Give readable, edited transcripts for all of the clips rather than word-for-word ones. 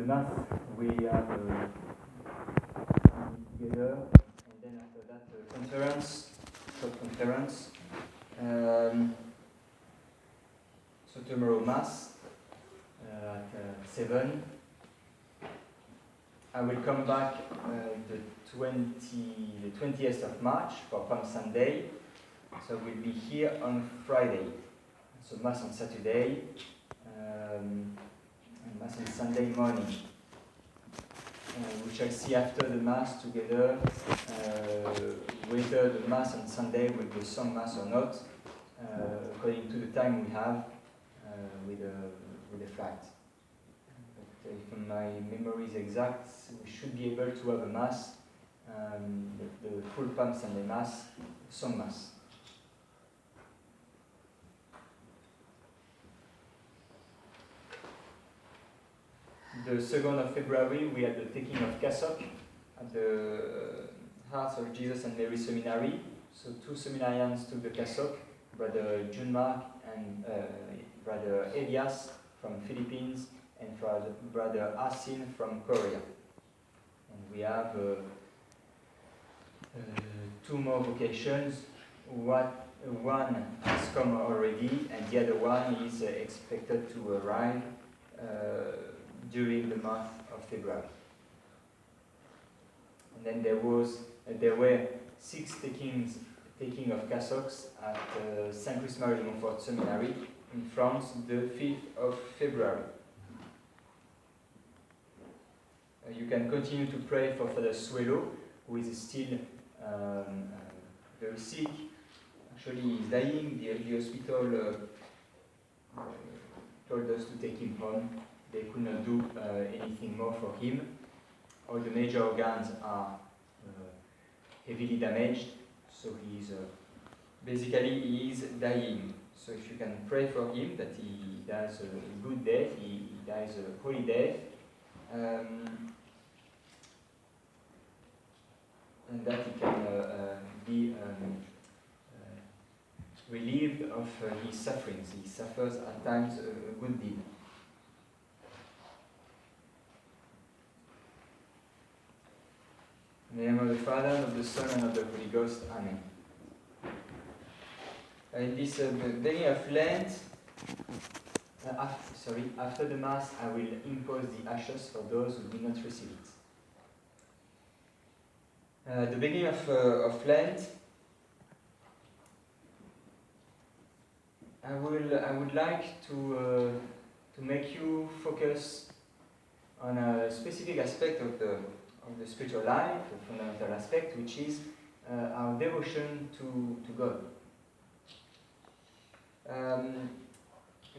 the Mass, we have together, and then after that, short conference. So tomorrow Mass at 7. I will come back the 20th of March for Palm Sunday. So we'll be here on Friday. So Mass on Saturday, and Mass on Sunday morning. We shall see after the Mass together whether the Mass on Sunday will be a song Mass or not, according to the time we have with the flight. But if my memory is exact, we should be able to have a Mass, the full Palm Sunday Mass, song Mass. The 2nd of February, we had the taking of cassock at the Hearts of Jesus and Mary Seminary. So 2 seminarians took the cassock, Brother Junmark and Brother Elias from Philippines, and Brother Asin from Korea. And we have 2 more vocations. One has come already, and the other one is expected to arrive during the month of February. And then there were 6 taking of cassocks at Saint Louis Marie de Montfort Seminary in France the 5th of February. You can continue to pray for Father Suelo, who is still very sick. Actually, he is dying. The hospital told us to take him home. They could not do anything more for him. All the major organs are heavily damaged, so he is dying. So if you can pray for him that he dies a good death, he dies a holy death, and that he can be relieved of his sufferings. He suffers at times a good deal. In the name of the Father, and of the Son, and of the Holy Ghost. Amen. In this beginning of Lent, after the Mass, I will impose the ashes for those who do not receive it. The beginning of Lent, I would like to make you focus on a specific aspect of the spiritual life, the fundamental aspect, which is our devotion to God.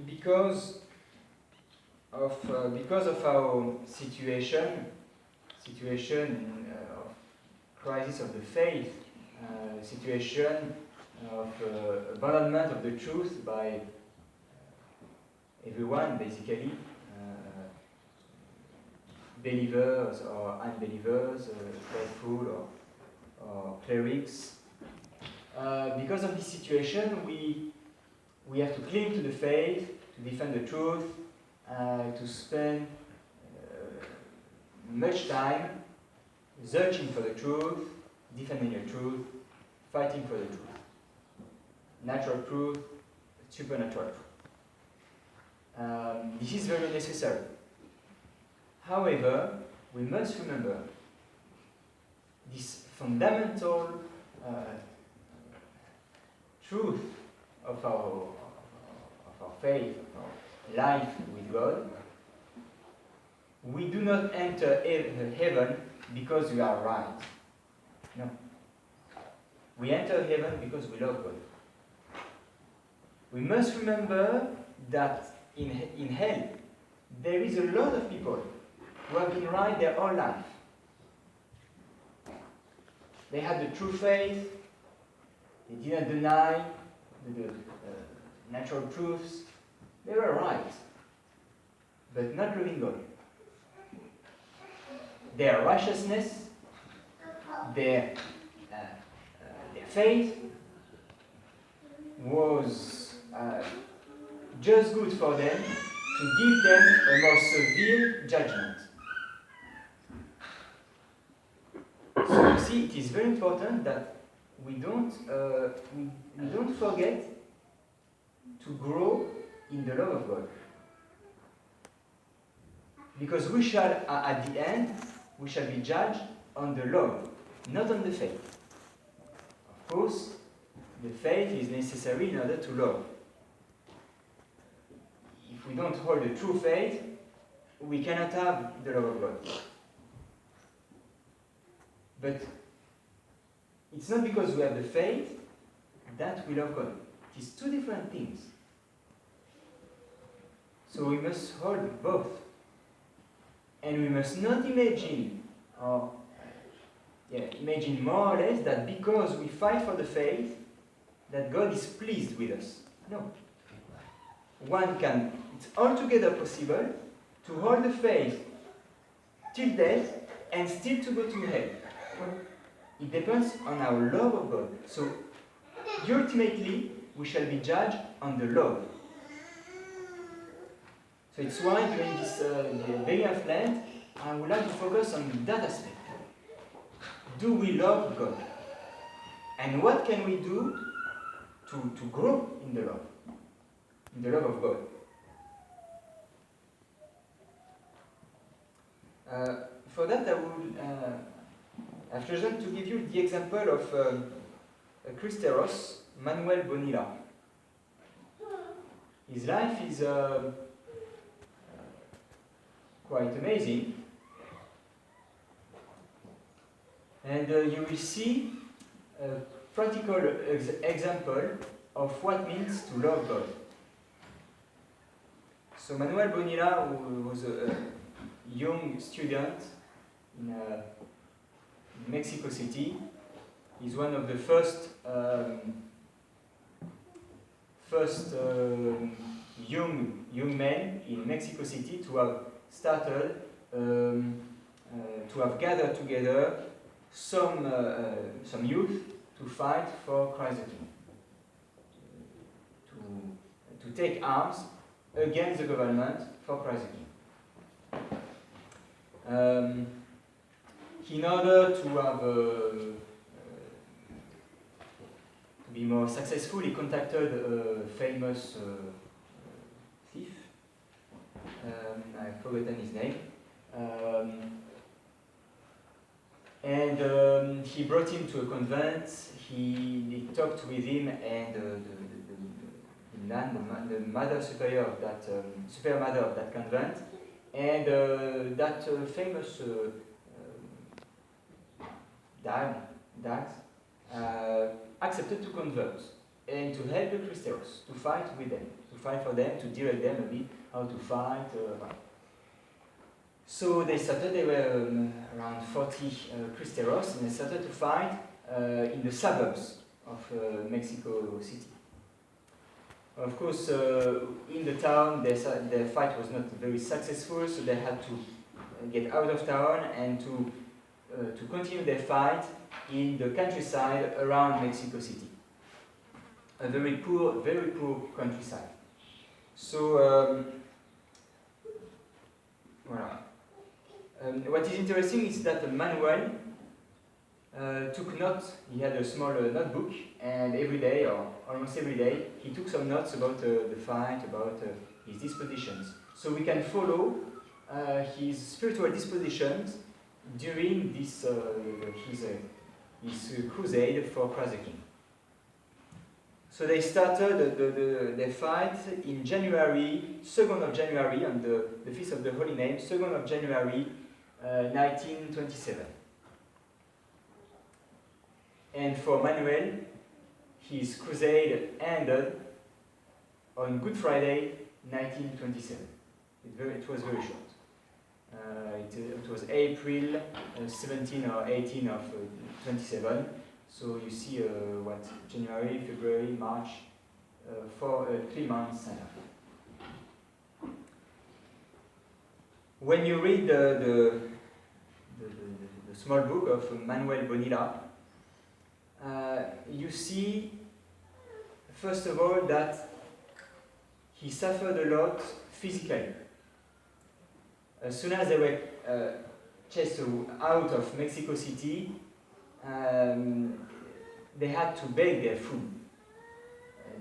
Because of our situation of crisis of the faith, situation of abandonment of the truth by everyone, basically, believers or unbelievers, faithful or clerics. Because of this situation, we have to cling to the faith, to defend the truth, to spend much time searching for the truth, defending the truth, fighting for the truth. Natural truth, supernatural truth. This is very necessary. However, we must remember this fundamental truth of our faith, of our life with God. We do not enter heaven because we are right. No. We enter heaven because we love God. We must remember that in hell there is a lot of people who have been right their whole life. They had the true faith, they didn't deny the natural truths, they were right, but not loving God. Their righteousness, their faith was just good for them to give them a more severe judgment. see, it is very important that we don't forget to grow in the love of God. Because we shall, at the end, we shall be judged on the love, not on the faith. Of course, the faith is necessary in order to love. If we don't hold the true faith, we cannot have the love of God. But it's not because we have the faith that we love God. It is two different things. So we must hold both. And we must not imagine, imagine more or less that because we fight for the faith, that God is pleased with us. No. It's altogether possible to hold the faith till death and still to go to hell. It depends on our love of God. So, ultimately, we shall be judged on the love. So it's why during this beginning of Lent, I would like to focus on that aspect. Do we love God? And what can we do to grow in the love of God? For that, I've chosen to give you the example of Christeros, Manuel Bonilla. His life is quite amazing. And you will see a practical example of what means to love God. So Manuel Bonilla, who was a young student in Mexico City, is one of the first young men in Mexico City to have started to have gathered together some youth to fight for Christ the King, to take arms against the government for Christ the King. In order to have to be more successful, he contacted a famous thief. I've forgotten his name. And he brought him to a convent. He talked with him and the mother superior of that superior mother of that convent, and that famous Dax accepted to convert and to help the Christeros, to fight with them, to fight for them, to direct them a bit how to fight. So they started, they were around 40 Christeros, and they started to fight in the suburbs of Mexico City. Of course, in the town, their fight was not very successful, so they had to get out of town and to continue their fight in the countryside around Mexico City. A very poor countryside. So, voilà. What is interesting is that Manuel took notes. He had a small notebook, and every day, or almost every day, he took some notes about the fight, about his dispositions. So we can follow his spiritual dispositions during this his crusade for Christ the King. So they started their fight in January, 2nd of January, on the Feast of the Holy Name, 2nd of January, 1927. And for Manuel, his crusade ended on Good Friday, 1927. It was very short. It was April 17 or 18 of 27. So you see January, February, March, for 3 months and a half. When you read the small book of Manuel Bonilla, you see, first of all, that he suffered a lot physically. As soon as they were chased out of Mexico City, they had to beg their food.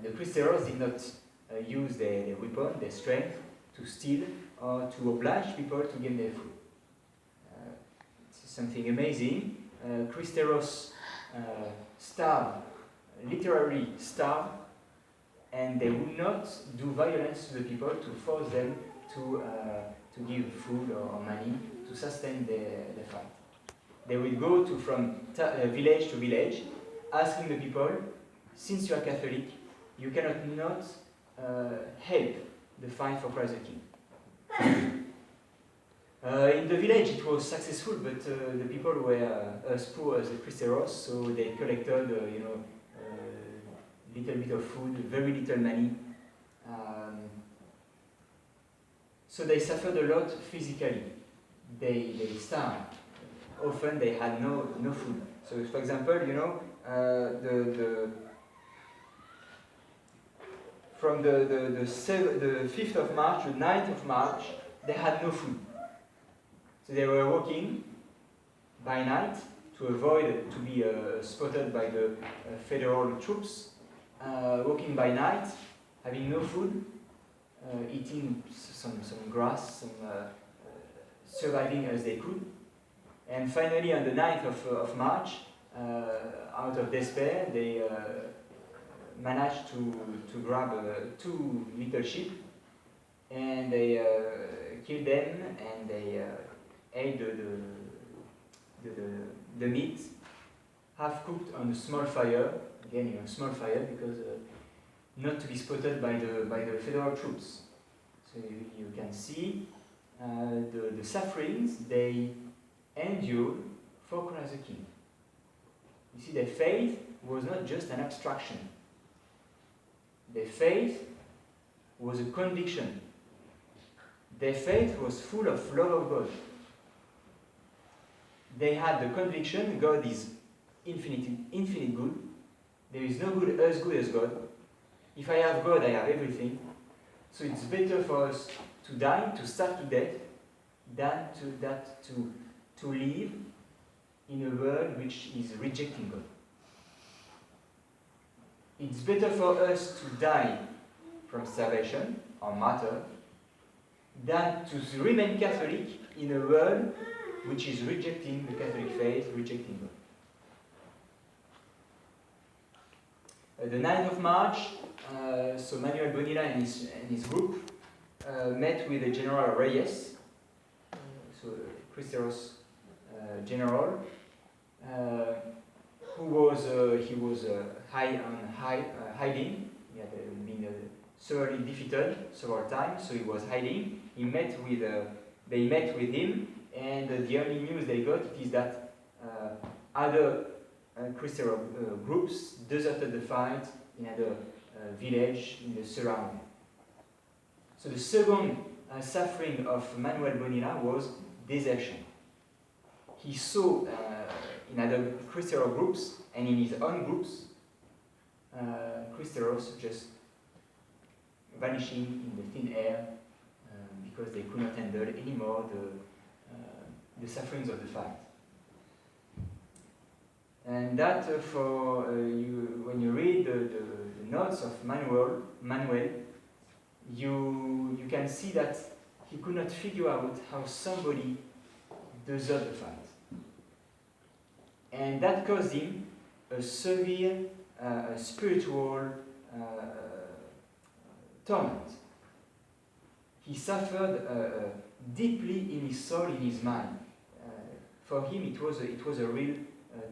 The Cristeros did not use their weapon, their strength, to steal or to oblige people to give their food. It's something amazing. Cristeros starved, literally starved, and they would not do violence to the people to force them to give food or money to sustain the fight. They would go from village to village, asking the people, since you are Catholic, you cannot not help the fight for Christ the King. In the village it was successful, but the people were as poor as the Cristeros, so they collected, little bit of food, very little money. So they suffered a lot physically. They starved. Often they had no food. So, for example, from the 5th of March to 9th of March, they had no food. So they were walking by night to avoid to be spotted by the federal troops, walking by night, having no food, eating some grass, surviving as they could. And finally, on the 9th of March, out of despair, they managed to grab 2 little sheep, and they killed them, and they ate the meat, half cooked on a small fire. Again, small fire because not to be spotted by the federal troops. So you can see the sufferings they endured for Christ the King. You see, their faith was not just an abstraction. Their faith was a conviction. Their faith was full of love of God. They had the conviction God is infinite good. There is no good as God. If I have God, I have everything. So it's better for us to die, to starve to death, than to live in a world which is rejecting God. It's better for us to die from starvation or martyr than to remain Catholic in a world which is rejecting the Catholic faith, rejecting God. The 9th of March, so Manuel Bonilla and his group met with the General Reyes, so Cristeros general, who was hiding. He had been severely defeated several times, so he was hiding. They met with him, and the only news they got is that other Cristero groups deserted the fight in other village in the surrounding. So the second suffering of Manuel Bonilla was desertion. He saw in other Cristero groups and in his own groups Cristeros just vanishing in the thin air because they could not handle anymore the sufferings of the fight. And that when you read the notes of Manuel, you can see that he could not figure out how somebody deserved the fight. And that caused him a severe spiritual torment. He suffered deeply in his soul, in his mind. For him, it was a real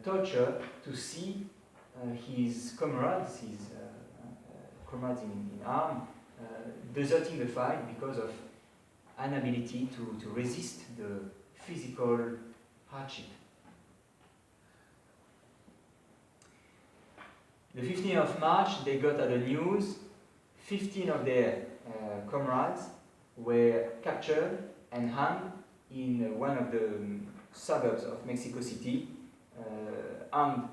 torture to see his comrades, in arms, deserting the fight because of inability to resist the physical hardship. The 15th of March, they got the news. 15 of their comrades were captured and hung in one of the suburbs of Mexico City, armed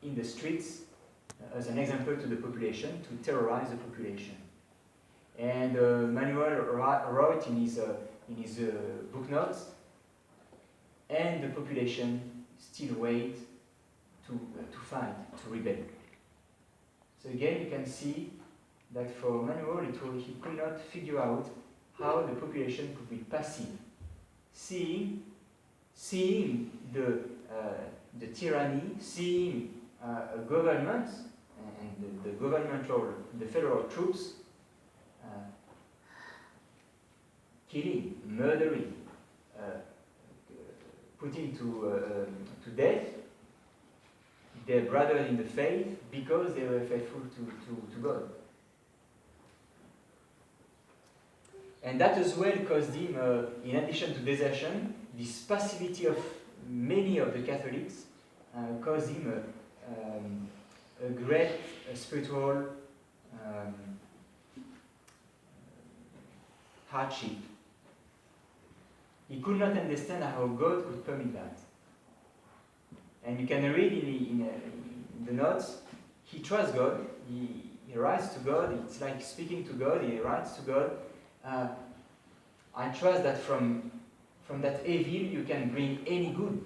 in the streets as an example to the population, to terrorize the population. And Manuel wrote in his book notes, and the population still wait to fight, to rebel. So again, you can see that for Manuel, he could not figure out how the population could be passive, seeing the tyranny, seeing a government and the federal troops killing, murdering, putting to death their brothers in the faith because they were faithful to God. And that as well caused him, in addition to desertion, this passivity of many of the Catholics caused him a great spiritual hardship. He could not understand how God could permit that. And you can read in the notes, he trusts God, he writes to God, it's like speaking to God, he writes to God, I trust that from that evil you can bring any good,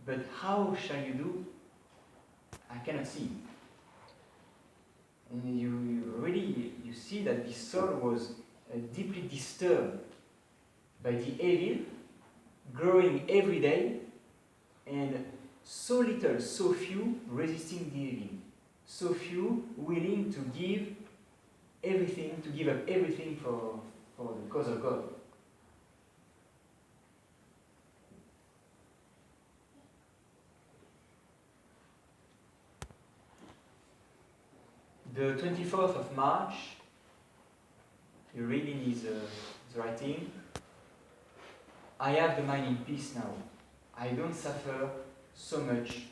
but how shall you do? I cannot see. And you see that this soul was deeply disturbed by the evil, growing every day, and so little, so few resisting the evil, so few willing to give everything, to give up everything for the cause of God. The 24th of March, you read in his writing, I have the mind in peace now. I don't suffer so much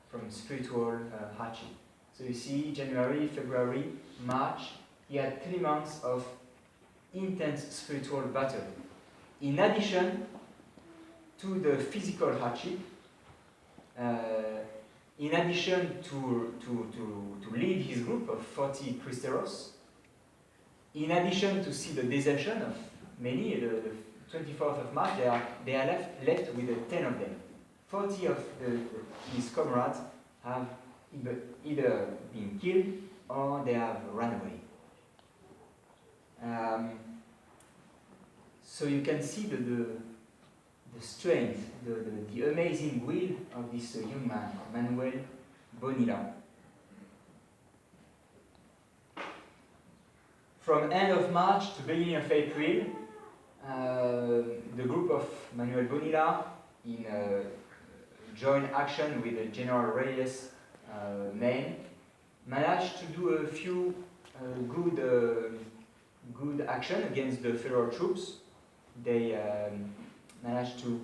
from spiritual hardship. So you see, January, February, March, he had 3 months of intense spiritual battle. In addition to the physical hardship, in addition to lead his group of 40 Cristeros, in addition to see the desertion of many, the 24th of March, they are left with 10 of them. 40 of his comrades have either been killed or they have run away. So you can see the strength, the amazing will of this young man, Manuel Bonilla. From end of March to beginning of April, the group of Manuel Bonilla in joint action with the General Reyes men managed to do a few good action against the federal troops. They managed to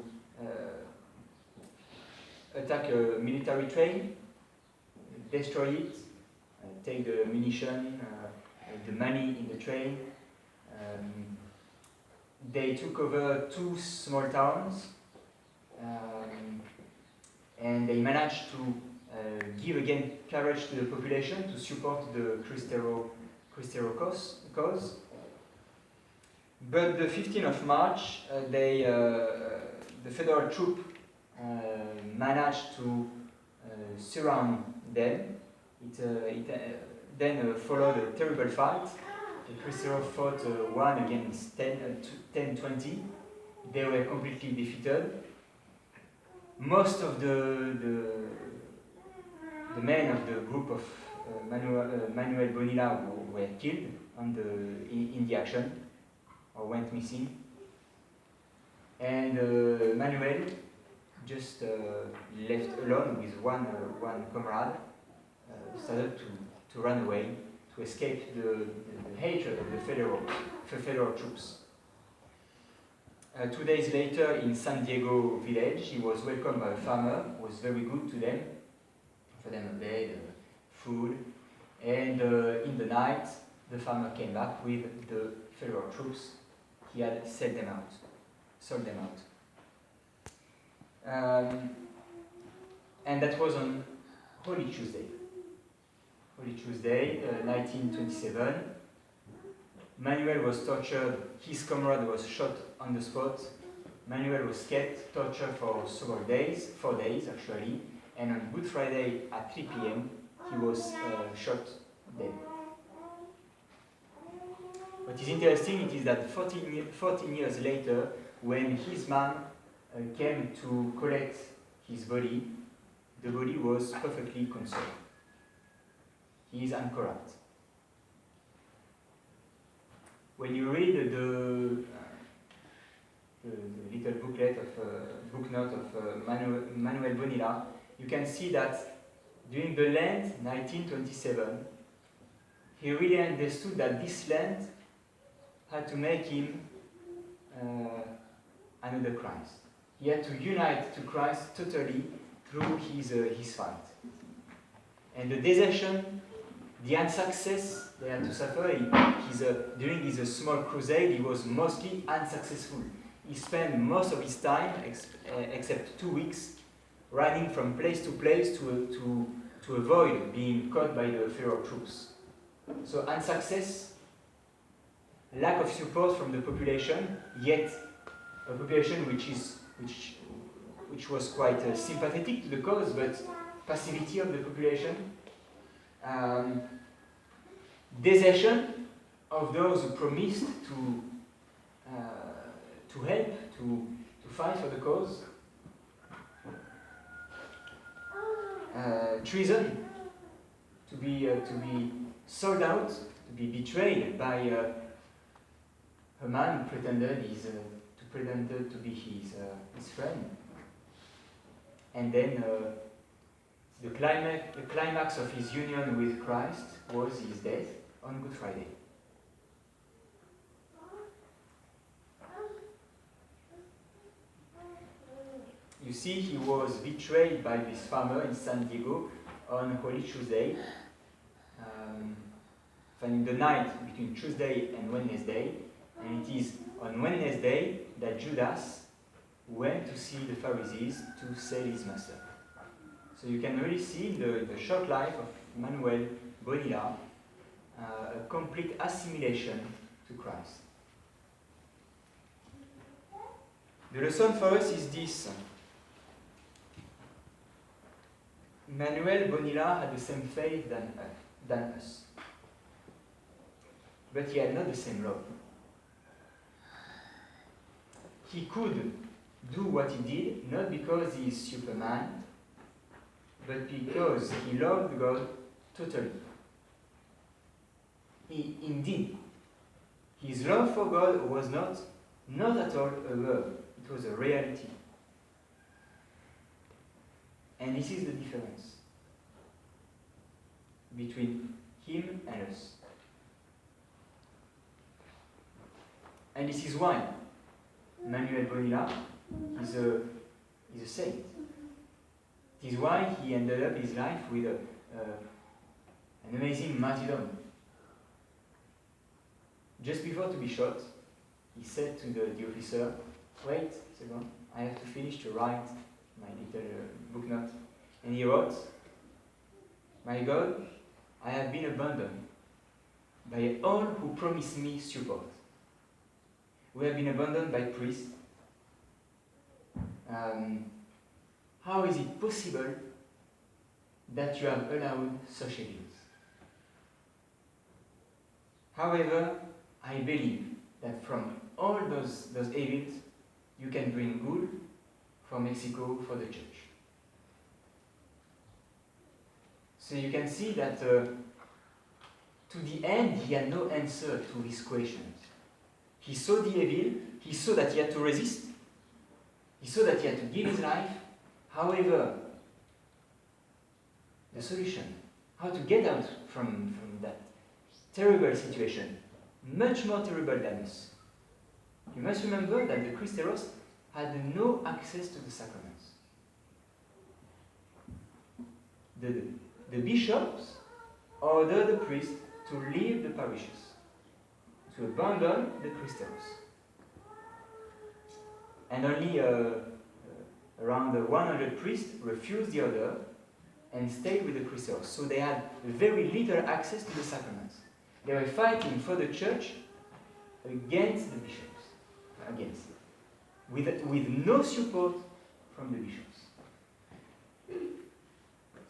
attack a military train, destroy it, take the munition, the money in the train. They took over 2 small towns, and they managed to give again courage to the population to support the Cristero cause. But the 15th of March, the federal troop managed to surround them. It then followed a terrible fight. The Cristero fought 1 against 10-20. They were completely defeated. Most of the men of the group of Manuel Bonilla were killed in the action or went missing. And Manuel, just left alone with one comrade, started to run away, to escape the hatred of the federal troops. 2 days later, in San Diego village, he was welcomed by a farmer who was very good to them, offered them a bed, food, and in the night, the farmer came back with the federal troops. He had sold them out. And that was on Holy Tuesday. Holy Tuesday, 1927. Manuel was tortured, his comrade was shot on the spot. Manuel was kept, tortured for several days, 4 days actually, and on Good Friday at 3 p.m. he was shot dead. What is interesting it is that 14 years later, when his mom came to collect his body, the body was perfectly conserved. He is uncorrupt. When you read the little booklet of book note of Manuel Bonilla, you can see that during the Lent 1927, he really understood that this Lent had to make him another Christ. He had to unite to Christ totally through his fight. And the desertion, the unsuccess they had to suffer, during his small crusade, he was mostly unsuccessful. He spent most of his time, except 2 weeks, running from place to place to avoid being caught by the federal troops. So unsuccess, lack of support from the population, yet a population which was quite sympathetic to the cause, but passivity of the population, desertion of those who promised to help, to fight for the cause, treason, to be sold out, to be betrayed by a man who pretended to be his friend, and then the climax of his union with Christ was his death on Good Friday. You see, he was betrayed by this farmer in San Diego on Holy Tuesday, in the night between Tuesday and Wednesday, and it is on Wednesday that Judas went to see the Pharisees to sell his master. So you can really see the short life of Manuel Bonilla, a complete assimilation to Christ. The lesson for us is this. Manuel Bonilla had the same faith than us, but he had not the same love. He could do what he did not because he is Superman, but because he loved God totally. Indeed, his love for God was not at all a verb, it was a reality. And this is the difference between him and us. And this is why Manuel Bonilla is a saint. It is why he ended up his life with an amazing martyrdom. Just before to be shot, he said to the officer, "Wait a second, I have to finish to write my little book note." And he wrote, "My God, I have been abandoned by all who promised me support. We have been abandoned by priests. How is it possible that you have allowed such evils? However, I believe that from all those evils, you can bring good for Mexico, for the church." So you can see that to the end, he had no answer to his questions. He saw the evil, he saw that he had to resist, he saw that he had to give his life. However, the solution, how to get out from that terrible situation, much more terrible than us. You must remember that the Christeros had no access to the sacraments. The bishops ordered the priests to leave the parishes, to abandon the Christeros. And only around 100 priests refused the order and stayed with the Christeros. So they had very little access to the sacraments. They were fighting for the church against the bishops, with no support from the bishops.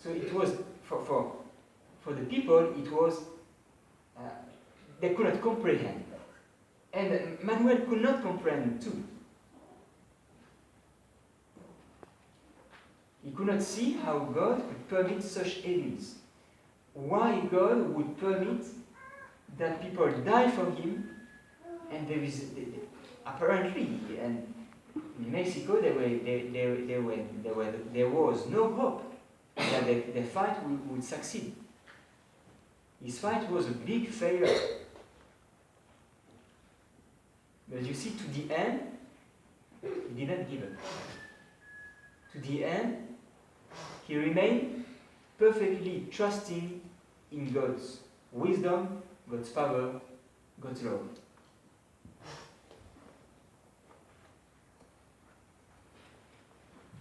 So it was, for the people, it was, they could not comprehend. And Manuel could not comprehend too. He could not see how God could permit such evils. Why God would permit that people die for him, and there is apparently, and in Mexico there was no hope that the fight would succeed. His fight was a big failure. But you see, to the end, he didn't give up. To the end, he remained perfectly trusting in God's wisdom, God's power, God's love.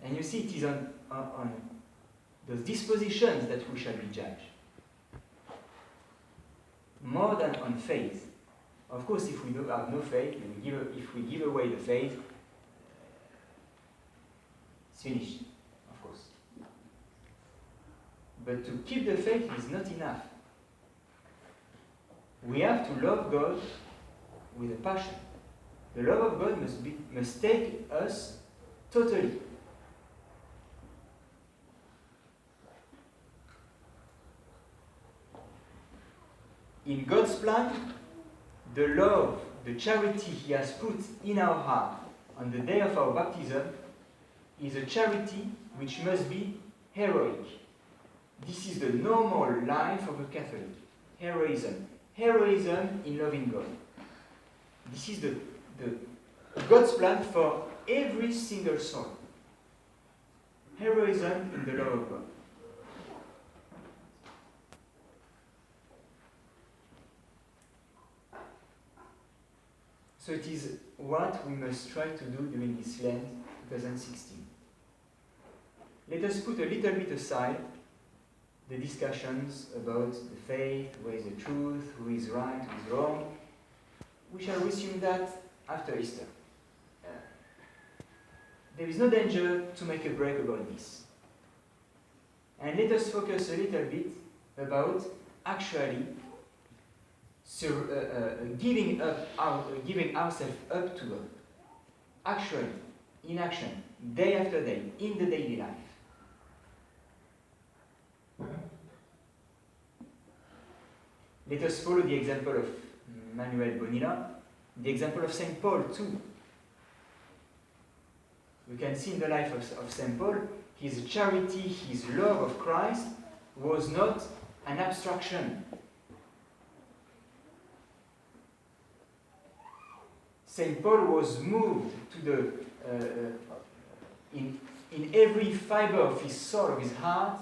And you see, it is on those dispositions that we shall be judged. More than on faith. Of course, if we have no faith, if we give away the faith, it's finished, of course. But to keep the faith is not enough. We have to love God with a passion. The love of God must take us totally. In God's plan, the love, the charity He has put in our heart on the day of our baptism is a charity which must be heroic. This is the normal life of a Catholic. Heroism. Heroism in loving God. This is the God's plan for every single soul. Heroism in the love of God. So it is what we must try to do during this Lent 2016. Let us put a little bit aside the discussions about the faith, where is the truth, who is right, who is wrong. We shall resume that after Easter. There is no danger to make a break about this. And let us focus a little bit about actually giving ourselves up to God. Actually, in action, day after day, in the daily life. Let us follow the example of Manuel Bonilla, the example of St. Paul too. We can see in the life of St. Paul, his charity, his love of Christ was not an abstraction. St. Paul was moved to in every fiber of his soul, of his heart,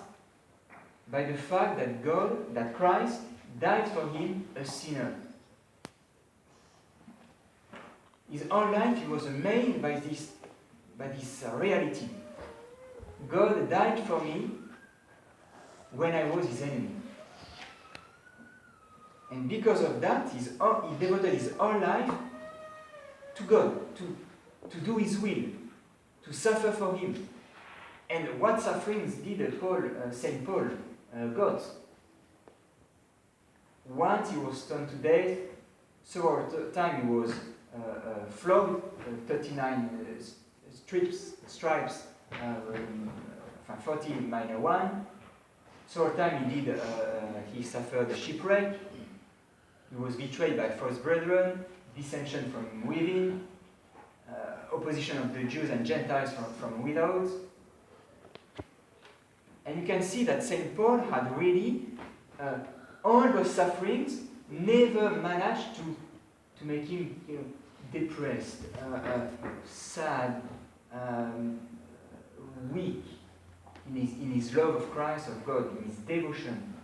by the fact that Christ died for him, a sinner. His own life, he was amazed by this reality. God died for me when I was his enemy. And because of that, he devoted his whole life to God, to do his will, to suffer for him. And what sufferings did St. Paul got? Once he was stoned to death, several times he was flogged, 39 stripes, 40 minor 1. Several times he suffered a shipwreck. He was betrayed by false brethren, dissension from within, opposition of the Jews and Gentiles from without. And you can see that St. Paul had really all those sufferings never managed to make him depressed, sad, weak in his love of Christ, of God, in his devotion.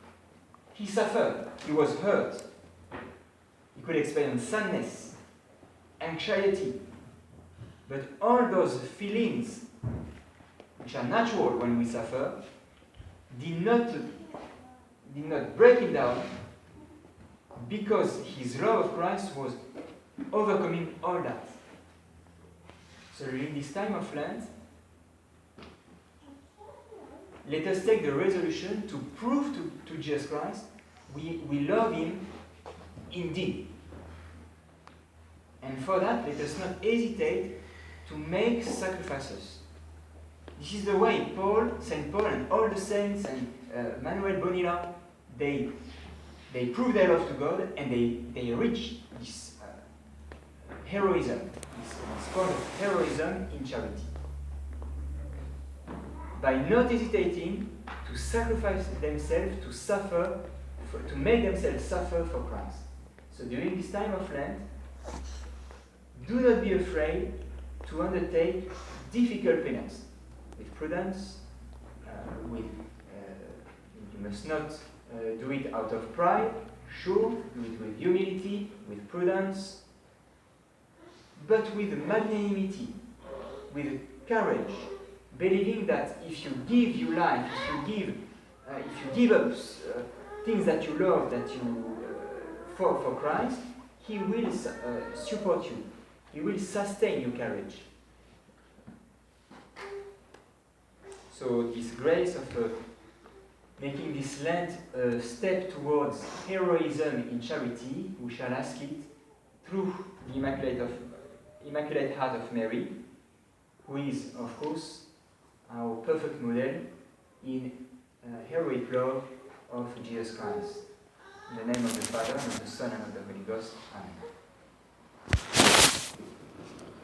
He suffered. He was hurt. He could experience sadness, anxiety. But all those feelings, which are natural when we suffer, did not break him down, because his love of Christ was overcoming all that. So in this time of Lent, let us take the resolution to prove to Jesus Christ we love Him indeed. And for that, let us not hesitate to make sacrifices. This is the way St. Paul and all the saints and Manuel Bonilla, they prove their love to God and they reach this heroism, this point of heroism in charity. By not hesitating to sacrifice themselves, to suffer, to make themselves suffer for Christ. So during this time of Lent, do not be afraid to undertake difficult penance with prudence. You must not do it out of pride. Sure, do it with humility, with prudence, but with magnanimity, with courage, believing that if you give your life, if you give up things that you love, that you for Christ, He will support you. He will sustain your courage. So this grace of making this Lent a step towards heroism in charity, we shall ask it through the Immaculate Heart of Mary, who is, of course, our perfect model in heroic love of Jesus Christ. In the name of the Father, and of the Son, and of the Holy Ghost. Amen.